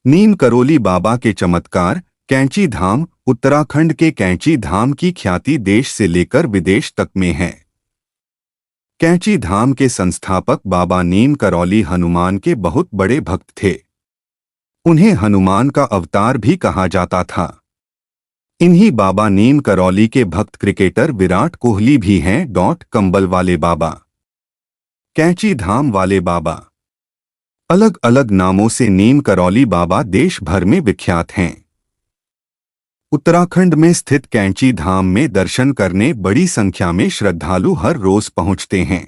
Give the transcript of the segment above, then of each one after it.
नीम करोली बाबा के चमत्कार। कैंची धाम। उत्तराखंड के कैंची धाम की ख्याति देश से लेकर विदेश तक में है। कैंची धाम के संस्थापक बाबा नीम करौली हनुमान के बहुत बड़े भक्त थे। उन्हें हनुमान का अवतार भी कहा जाता था। इन्हीं बाबा नीम करौली के भक्त क्रिकेटर विराट कोहली भी हैं। कंबल वाले बाबा, कैंची धाम वाले बाबा, अलग अलग नामों से नीम करौली बाबा देश भर में विख्यात हैं। उत्तराखंड में स्थित कैंची धाम में दर्शन करने बड़ी संख्या में श्रद्धालु हर रोज पहुंचते हैं।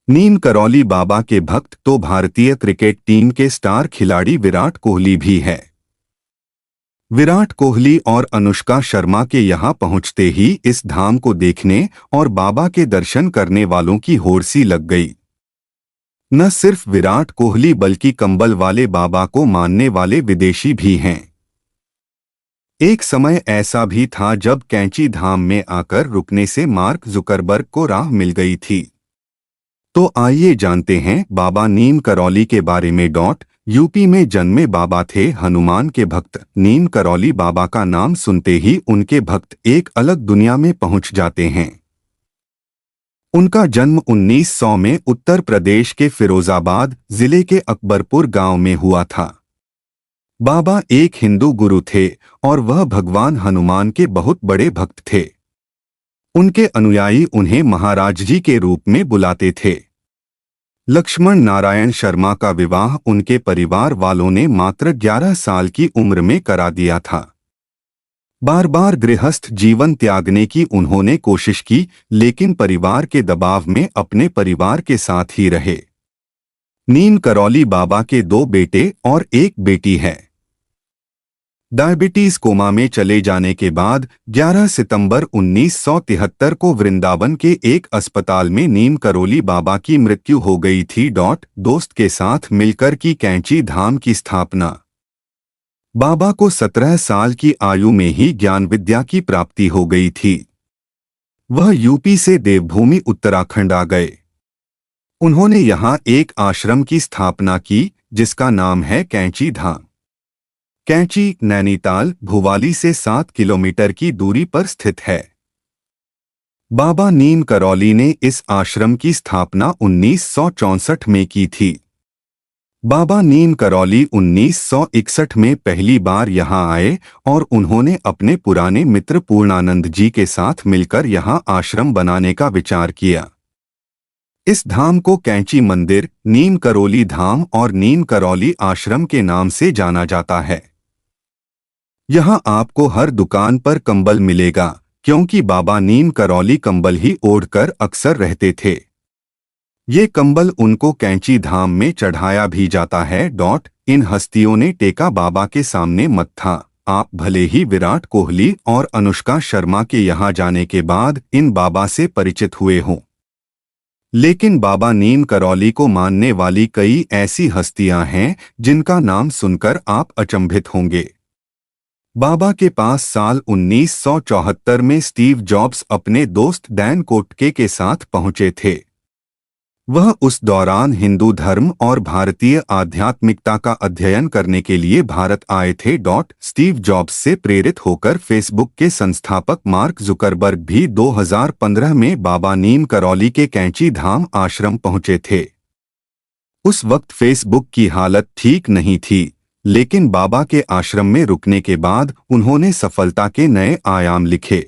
नीम करौली बाबा के भक्त तो भारतीय क्रिकेट टीम के स्टार खिलाड़ी विराट कोहली भी है। विराट कोहली और अनुष्का शर्मा के यहां पहुंचते ही इस धाम को देखने और बाबा के दर्शन करने वालों की होड़ सी लग गई। न सिर्फ विराट कोहली बल्कि कंबल वाले बाबा को मानने वाले विदेशी भी हैं। एक समय ऐसा भी था जब कैंची धाम में आकर रुकने से मार्क जुकरबर्ग को राह मिल गई थी। तो आइए जानते हैं बाबा नीम करौली के बारे में। यूपी में जन्मे बाबा थे हनुमान के भक्त। नीम करौली बाबा का नाम सुनते ही उनके भक्त एक अलग दुनिया में पहुंच जाते हैं। उनका जन्म 1900 में उत्तर प्रदेश के फिरोजाबाद जिले के अकबरपुर गांव में हुआ था। बाबा एक हिंदू गुरु थे और वह भगवान हनुमान के बहुत बड़े भक्त थे। उनके अनुयायी उन्हें महाराज जी के रूप में बुलाते थे। लक्ष्मण नारायण शर्मा का विवाह उनके परिवार वालों ने मात्र 11 साल की उम्र में करा दिया था। बार बार गृहस्थ जीवन त्यागने की उन्होंने कोशिश की, लेकिन परिवार के दबाव में अपने परिवार के साथ ही रहे। नीम करौली बाबा के 2 बेटे और 1 बेटी है। डायबिटीज कोमा में चले जाने के बाद 11 सितंबर 1973 को वृंदावन के एक अस्पताल में नीम करौली बाबा की मृत्यु हो गई थी। दोस्त के साथ मिलकर की कैंची धाम की स्थापना। बाबा को 17 साल की आयु में ही ज्ञान विद्या की प्राप्ति हो गई थी। वह यूपी से देवभूमि उत्तराखंड आ गए। उन्होंने यहाँ एक आश्रम की स्थापना की जिसका नाम है कैंची धाम। कैंची नैनीताल भुवाली से 7 किलोमीटर की दूरी पर स्थित है। बाबा नीम करौली ने इस आश्रम की स्थापना 1964 में की थी। बाबा नीम करौली 1961 में पहली बार यहां आए और उन्होंने अपने पुराने मित्र पूर्णानंद जी के साथ मिलकर यहां आश्रम बनाने का विचार किया। इस धाम को कैंची मंदिर, नीम करौली धाम और नीम करौली आश्रम के नाम से जाना जाता है। यहां आपको हर दुकान पर कंबल मिलेगा, क्योंकि बाबा नीम करौली कंबल ही ओढ़कर अक्सर रहते थे। ये कंबल उनको कैंची धाम में चढ़ाया भी जाता है। इन हस्तियों ने टेका बाबा के सामने मत्था। आप भले ही विराट कोहली और अनुष्का शर्मा के यहाँ जाने के बाद इन बाबा से परिचित हुए हों, लेकिन बाबा नीम करौली को मानने वाली कई ऐसी हस्तियां हैं जिनका नाम सुनकर आप अचंभित होंगे। बाबा के पास साल 1974 में स्टीव जॉब्स अपने दोस्त डैन कोटके के साथ पहुंचे थे। वह उस दौरान हिंदू धर्म और भारतीय आध्यात्मिकता का अध्ययन करने के लिए भारत आए थे। स्टीव जॉब्स से प्रेरित होकर फेसबुक के संस्थापक मार्क जुकरबर्ग भी 2015 में बाबा नीम करौली के कैंची धाम आश्रम पहुंचे थे। उस वक्त फेसबुक की हालत ठीक नहीं थी, लेकिन बाबा के आश्रम में रुकने के बाद उन्होंने सफलता के नए आयाम लिखे।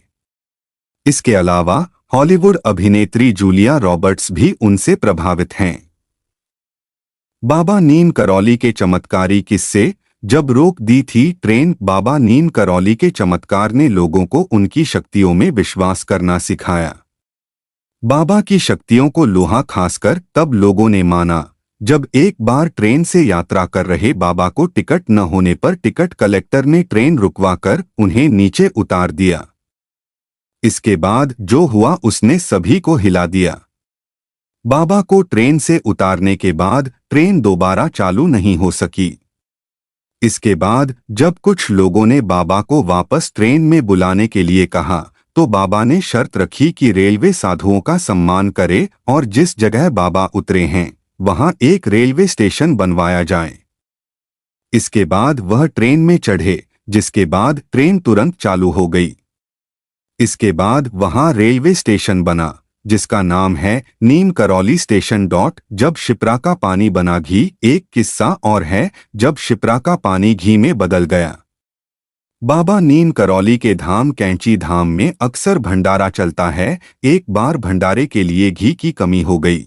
इसके अलावा हॉलीवुड अभिनेत्री जूलिया रॉबर्ट्स भी उनसे प्रभावित हैं। बाबा नीम करौली के चमत्कारी किस्से। जब रोक दी थी ट्रेन, बाबा नीम करौली के चमत्कार ने लोगों को उनकी शक्तियों में विश्वास करना सिखाया। बाबा की शक्तियों को लोहा खासकर तब लोगों ने माना जब एक बार ट्रेन से यात्रा कर रहे बाबा को टिकट न होने पर टिकट कलेक्टर ने ट्रेन रुकवाकर उन्हें नीचे उतार दिया। इसके बाद जो हुआ उसने सभी को हिला दिया। बाबा को ट्रेन से उतारने के बाद ट्रेन दोबारा चालू नहीं हो सकी। इसके बाद जब कुछ लोगों ने बाबा को वापस ट्रेन में बुलाने के लिए कहा, तो बाबा ने शर्त रखी कि रेलवे साधुओं का सम्मान करे और जिस जगह बाबा उतरे हैं वहां एक रेलवे स्टेशन बनवाया जाए। इसके बाद वह ट्रेन में चढ़े, जिसके बाद ट्रेन तुरंत चालू हो गई। इसके बाद वहां रेलवे स्टेशन बना, जिसका नाम है नीम करौली स्टेशन। जब शिप्रा का पानी बना घी। एक किस्सा और है, जब शिप्रा का पानी घी में बदल गया। बाबा नीम करौली के धाम कैंची धाम में अक्सर भंडारा चलता है। एक बार भंडारे के लिए घी की कमी हो गई।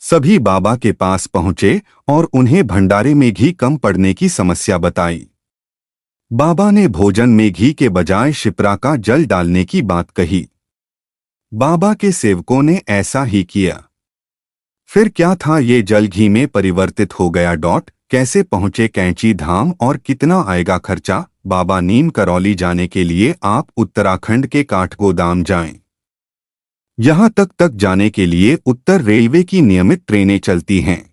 सभी बाबा के पास पहुंचे और उन्हें भंडारे में घी कम पड़ने की समस्या बताई। बाबा ने भोजन में घी के बजाय शिप्रा का जल डालने की बात कही। बाबा के सेवकों ने ऐसा ही किया। फिर क्या था, ये जल घी में परिवर्तित हो गया। कैसे पहुंचे कैंची धाम और कितना आएगा खर्चा? बाबा नीम करौली जाने के लिए आप उत्तराखंड के काठगोदाम जाएं। यहां तक जाने के लिए उत्तर रेलवे की नियमित ट्रेनें चलती हैं।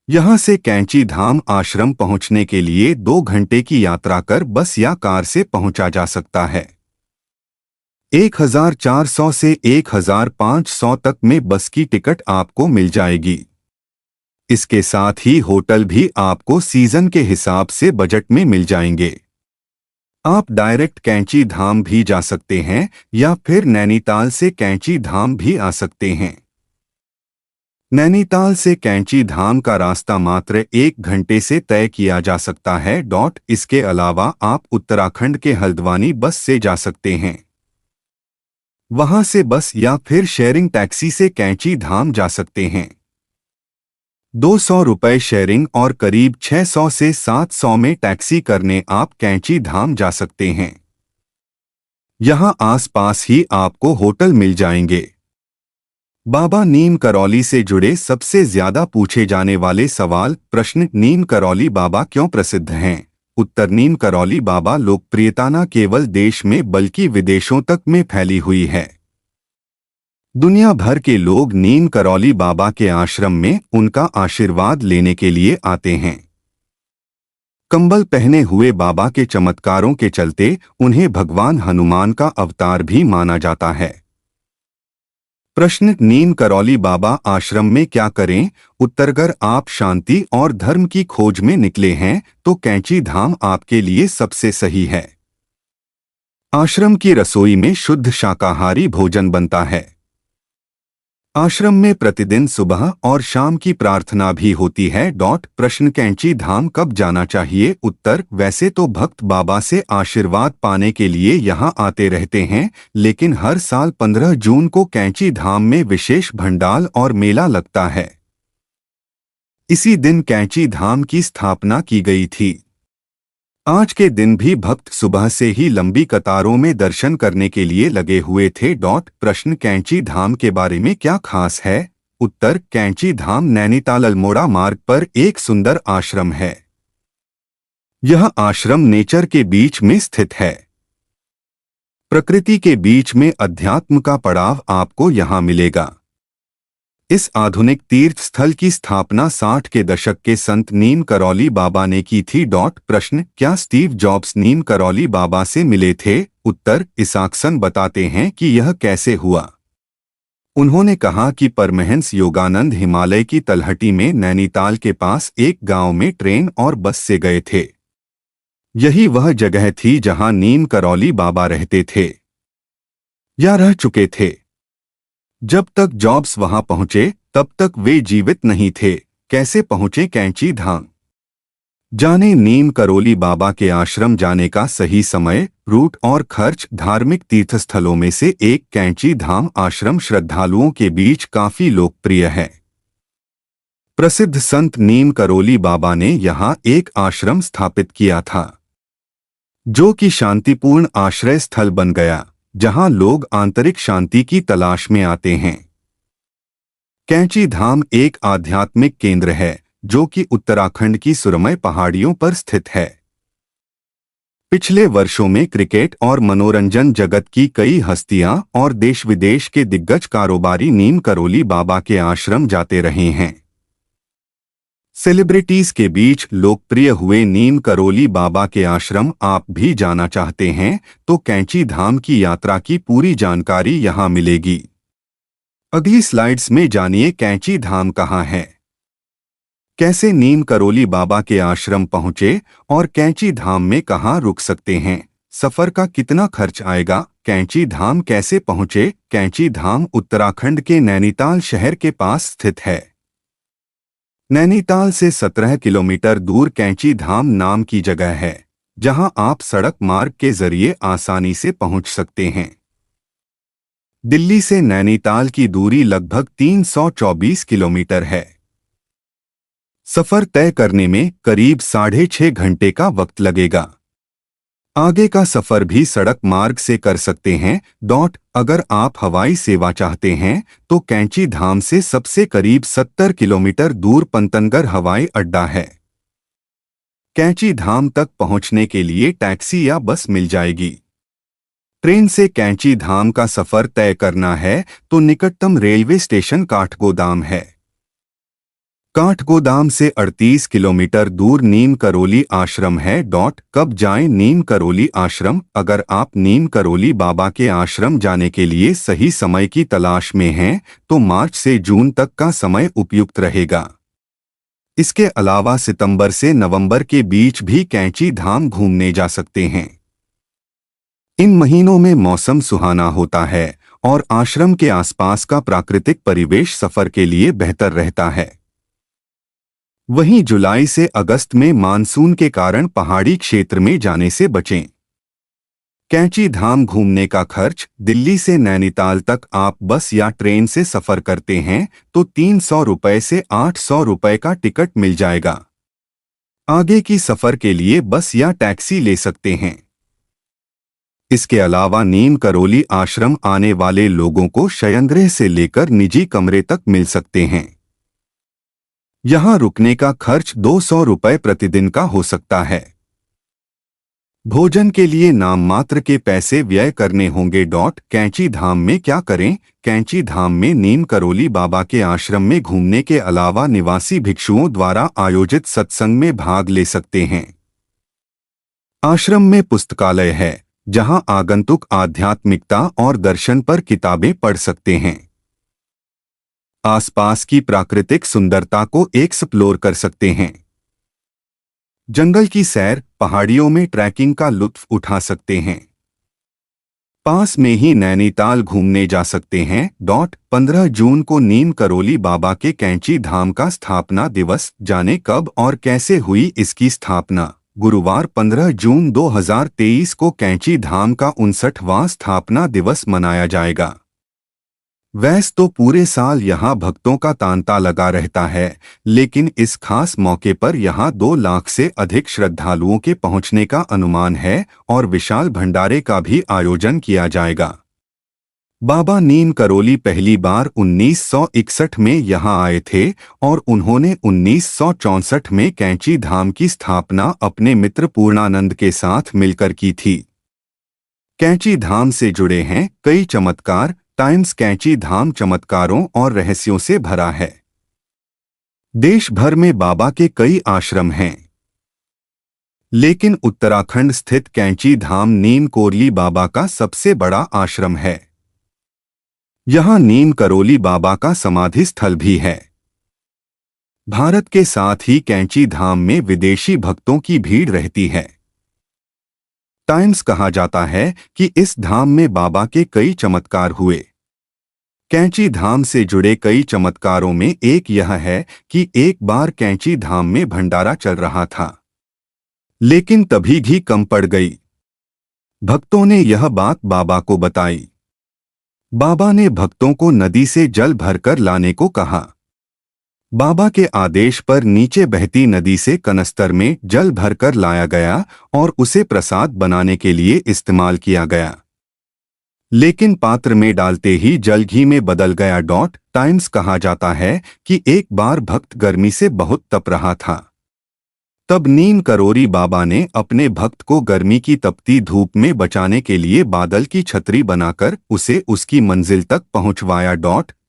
यहां से कैंची धाम आश्रम पहुंचने के लिए 2 घंटे की यात्रा कर बस या कार से पहुंचा जा सकता है। 1400 से 1500 तक में बस की टिकट आपको मिल जाएगी। इसके साथ ही होटल भी आपको सीजन के हिसाब से बजट में मिल जाएंगे। आप डायरेक्ट कैंची धाम भी जा सकते हैं या फिर नैनीताल से कैंची धाम भी आ सकते हैं। नैनीताल से कैंची धाम का रास्ता मात्र 1 घंटे से तय किया जा सकता है। इसके अलावा आप उत्तराखंड के हल्द्वानी बस से जा सकते हैं। वहां से बस या फिर शेयरिंग टैक्सी से कैंची धाम जा सकते हैं। 200 रुपये शेयरिंग और करीब 600 से 700 में टैक्सी करने आप कैंची धाम जा सकते हैं। यहां आसपास ही आपको होटल मिल जाएंगे। बाबा नीम करौली से जुड़े सबसे ज्यादा पूछे जाने वाले सवाल प्रश्न। नीम करौली बाबा क्यों प्रसिद्ध हैं? उत्तर, नीम करौली बाबा लोकप्रियता न केवल देश में बल्कि विदेशों तक में फैली हुई है। दुनिया भर के लोग नीम करौली बाबा के आश्रम में उनका आशीर्वाद लेने के लिए आते हैं। कंबल पहने हुए बाबा के चमत्कारों के चलते उन्हें भगवान हनुमान का अवतार भी माना जाता है। प्रश्न, नीम करौली बाबा आश्रम में क्या करें? उत्तर, अगर आप शांति और धर्म की खोज में निकले हैं तो कैंची धाम आपके लिए सबसे सही है। आश्रम की रसोई में शुद्ध शाकाहारी भोजन बनता है। आश्रम में प्रतिदिन सुबह और शाम की प्रार्थना भी होती है। प्रश्न, कैंची धाम कब जाना चाहिए? उत्तर, वैसे तो भक्त बाबा से आशीर्वाद पाने के लिए यहाँ आते रहते हैं, लेकिन हर साल 15 जून को कैंची धाम में विशेष भंडाल और मेला लगता है। इसी दिन कैंची धाम की स्थापना की गई थी। आज के दिन भी भक्त सुबह से ही लंबी कतारों में दर्शन करने के लिए लगे हुए थे। प्रश्न, कैंची धाम के बारे में क्या खास है? उत्तर, कैंची धाम नैनीताल अल्मोड़ा मार्ग पर एक सुंदर आश्रम है। यह आश्रम नेचर के बीच में स्थित है। प्रकृति के बीच में अध्यात्म का पड़ाव आपको यहाँ मिलेगा। इस आधुनिक तीर्थ स्थल की स्थापना 60 के दशक के संत नीम करौली बाबा ने की थी। प्रश्न, क्या स्टीव जॉब्स नीम करौली बाबा से मिले थे? उत्तर, इसाकसन बताते हैं कि यह कैसे हुआ। उन्होंने कहा कि परमहंस योगानंद हिमालय की तलहटी में नैनीताल के पास एक गांव में ट्रेन और बस से गए थे। यही वह जगह थी जहां नीम करौली बाबा रहते थे या रह चुके थे। जब तक जॉब्स वहां पहुंचे तब तक वे जीवित नहीं थे। कैसे पहुंचे कैंची धाम? जाने नीम करौली बाबा के आश्रम जाने का सही समय, रूट और खर्च। धार्मिक तीर्थस्थलों में से एक कैंची धाम आश्रम श्रद्धालुओं के बीच काफी लोकप्रिय है। प्रसिद्ध संत नीम करौली बाबा ने यहाँ एक आश्रम स्थापित किया था, जो कि शांतिपूर्ण आश्रय स्थल बन गया, जहां लोग आंतरिक शांति की तलाश में आते हैं। कैंची धाम एक आध्यात्मिक केंद्र है जो कि उत्तराखंड की सुरमय पहाड़ियों पर स्थित है। पिछले वर्षों में क्रिकेट और मनोरंजन जगत की कई हस्तियां और देश विदेश के दिग्गज कारोबारी नीम करौली बाबा के आश्रम जाते रहे हैं। सेलिब्रिटीज के बीच लोकप्रिय हुए नीम करौली बाबा के आश्रम आप भी जाना चाहते हैं तो कैंची धाम की यात्रा की पूरी जानकारी यहां मिलेगी। अगली स्लाइड्स में जानिए कैंची धाम कहाँ है। कैसे नीम करोली बाबा के आश्रम पहुंचे और कैंची धाम में कहां रुक सकते हैं? सफर का कितना खर्च आएगा? कैंची धाम कैसे पहुंचे? कैंची धाम उत्तराखंड के नैनीताल शहर के पास स्थित है। नैनीताल से 17 किलोमीटर दूर कैंची धाम नाम की जगह है, जहां आप सड़क मार्ग के जरिए आसानी से पहुंच सकते हैं। दिल्ली से नैनीताल की दूरी लगभग 324 किलोमीटर है। सफर तय करने में करीब 6.5 घंटे का वक्त लगेगा। आगे का सफर भी सड़क मार्ग से कर सकते हैं। अगर आप हवाई सेवा चाहते हैं तो कैंची धाम से सबसे करीब 70 किलोमीटर दूर पंतनगर हवाई अड्डा है। कैंची धाम तक पहुंचने के लिए टैक्सी या बस मिल जाएगी। ट्रेन से कैंची धाम का सफर तय करना है तो निकटतम रेलवे स्टेशन काठगोदाम है। काठगोदाम से 38 किलोमीटर दूर नीम करोली आश्रम है। कब जाएं नीम करोली आश्रम? अगर आप नीम करोली बाबा के आश्रम जाने के लिए सही समय की तलाश में हैं तो मार्च से जून तक का समय उपयुक्त रहेगा। इसके अलावा सितंबर से नवंबर के बीच भी कैंची धाम घूमने जा सकते हैं। इन महीनों में मौसम सुहाना होता है और आश्रम के आसपास का प्राकृतिक परिवेश सफर के लिए बेहतर रहता है। वहीं जुलाई से अगस्त में मानसून के कारण पहाड़ी क्षेत्र में जाने से बचें। कैंची धाम घूमने का खर्च: दिल्ली से नैनीताल तक आप बस या ट्रेन से सफर करते हैं तो 300 रुपये से 800 रुपये का टिकट मिल जाएगा। आगे की सफर के लिए बस या टैक्सी ले सकते हैं। इसके अलावा नीम करोली आश्रम आने वाले लोगों को शयनगृह से लेकर निजी कमरे तक मिल सकते हैं। यहां रुकने का खर्च 200 रुपये प्रतिदिन का हो सकता है। भोजन के लिए नाम मात्र के पैसे व्यय करने होंगे। कैंची धाम में क्या करें? कैंची धाम में नीम करोली बाबा के आश्रम में घूमने के अलावा निवासी भिक्षुओं द्वारा आयोजित सत्संग में भाग ले सकते हैं। आश्रम में पुस्तकालय है, जहां आगंतुक आध्यात्मिकता और दर्शन पर किताबें पढ़ सकते हैं। आसपास की प्राकृतिक सुंदरता को एक्सप्लोर कर सकते हैं। जंगल की सैर, पहाड़ियों में ट्रैकिंग का लुत्फ उठा सकते हैं। पास में ही नैनीताल घूमने जा सकते हैं। 15 जून को नीम करोली बाबा के कैंची धाम का स्थापना दिवस। जाने कब और कैसे हुई इसकी स्थापना? गुरुवार 15 जून 2023 को कैंची धाम का 59वां स्थापना दिवस मनाया जाएगा। वैसे तो पूरे साल यहाँ भक्तों का तांता लगा रहता है, लेकिन इस खास मौके पर यहाँ 2 लाख से अधिक श्रद्धालुओं के पहुँचने का अनुमान है और विशाल भंडारे का भी आयोजन किया जाएगा। बाबा नीम करोली पहली बार 1961 में यहाँ आए थे और उन्होंने 1964 में कैंची धाम की स्थापना अपने मित्र पूर्णानंद के साथ मिलकर की थी। कैंची धाम से जुड़े हैं कई चमत्कार। टाइम्स कैंची धाम चमत्कारों और रहस्यों से भरा है। देश भर में बाबा के कई आश्रम हैं, लेकिन उत्तराखंड स्थित कैंची धाम नीम करोली बाबा का सबसे बड़ा आश्रम है। यहां नीम करोली बाबा का समाधि स्थल भी है। भारत के साथ ही कैंची धाम में विदेशी भक्तों की भीड़ रहती है। टाइम्स कहा जाता है कि इस धाम में बाबा के कई चमत्कार हुए। कैंची धाम से जुड़े कई चमत्कारों में एक यह है कि एक बार कैंची धाम में भंडारा चल रहा था, लेकिन तभी घी कम पड़ गई। भक्तों ने यह बात बाबा को बताई। बाबा ने भक्तों को नदी से जल भरकर लाने को कहा। बाबा के आदेश पर नीचे बहती नदी से कनस्तर में जल भरकर लाया गया और उसे प्रसाद बनाने के लिए इस्तेमाल किया गया, लेकिन पात्र में डालते ही जल घी में बदल गया। टाइम्स कहा जाता है कि एक बार भक्त गर्मी से बहुत तप रहा था। तब नीम करोली बाबा ने अपने भक्त को गर्मी की तपती धूप में बचाने के लिए बादल की छतरी बनाकर उसे उसकी मंजिल तक पहुंचवाया।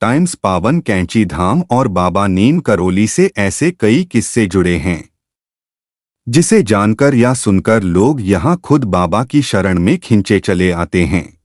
टाइम्स पावन कैंची धाम और बाबा नीम करोली से ऐसे कई किस्से जुड़े हैं, जिसे जानकर या सुनकर लोग यहां खुद बाबा की शरण में खिंचे चले आते हैं।